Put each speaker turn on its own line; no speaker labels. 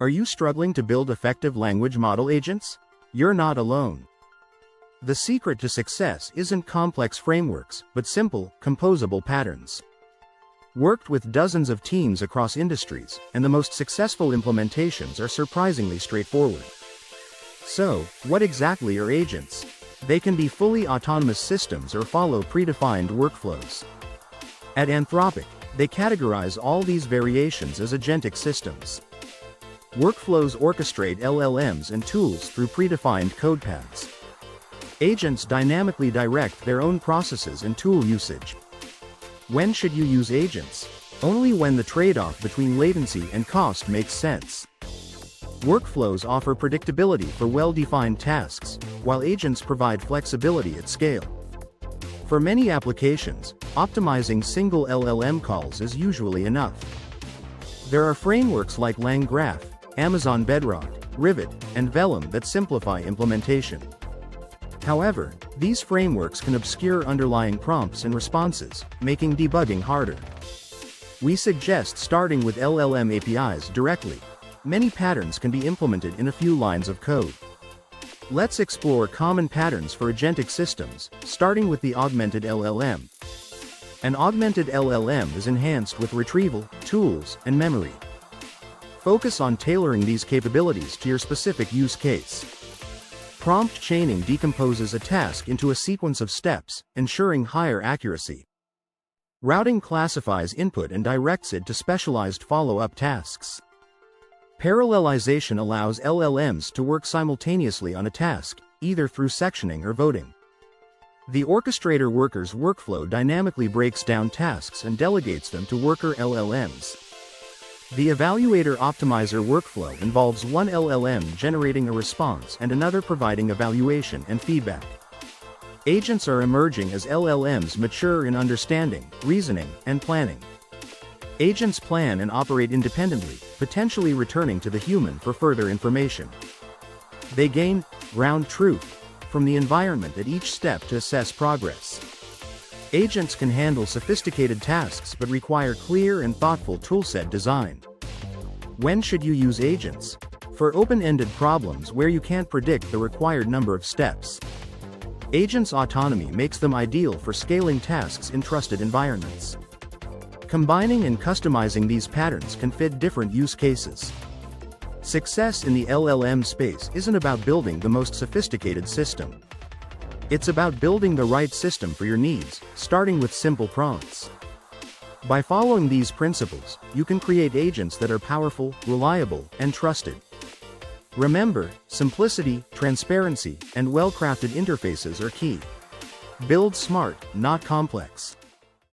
Are you struggling to build effective language model agents? You're not alone. The secret to success isn't complex frameworks, but simple, composable patterns. Worked with dozens of teams across industries, and the most successful implementations are surprisingly straightforward. So, what exactly are agents? They can be fully autonomous systems or follow predefined workflows. At Anthropic, they categorize all these variations as agentic systems. Workflows orchestrate LLMs and tools through predefined code paths. Agents dynamically direct their own processes and tool usage. When should you use agents? Only when the trade-off between latency and cost makes sense. Workflows offer predictability for well-defined tasks, while agents provide flexibility at scale. For many applications, optimizing single LLM calls is usually enough. There are frameworks like LangGraph, Amazon Bedrock, Rivet, and Vellum that simplify implementation. However, these frameworks can obscure underlying prompts and responses, making debugging harder. We suggest starting with LLM APIs directly. Many patterns can be implemented in a few lines of code. Let's explore common patterns for agentic systems, starting with the augmented LLM. An augmented LLM is enhanced with retrieval, tools, and memory. Focus on tailoring these capabilities to your specific use case. Prompt chaining decomposes a task into a sequence of steps, ensuring higher accuracy. Routing classifies input and directs it to specialized follow-up tasks. Parallelization allows LLMs to work simultaneously on a task, either through sectioning or voting. The orchestrator worker's workflow dynamically breaks down tasks and delegates them to worker LLMs. The evaluator optimizer workflow involves one LLM generating a response and another providing evaluation and feedback. Agents are emerging as LLMs mature in understanding, reasoning, and planning. Agents plan and operate independently, potentially returning to the human for further information. They gain ground truth from the environment at each step to assess progress. Agents can handle sophisticated tasks but require clear and thoughtful toolset design. When should you use agents? For open-ended problems where you can't predict the required number of steps. Agents' autonomy makes them ideal for scaling tasks in trusted environments. Combining and customizing these patterns can fit different use cases. Success in the LLM space isn't about building the most sophisticated system. It's about building the right system for your needs, starting with simple prompts. By following these principles, you can create agents that are powerful, reliable, and trusted. Remember, simplicity, transparency, and well-crafted interfaces are key. Build smart, not complex.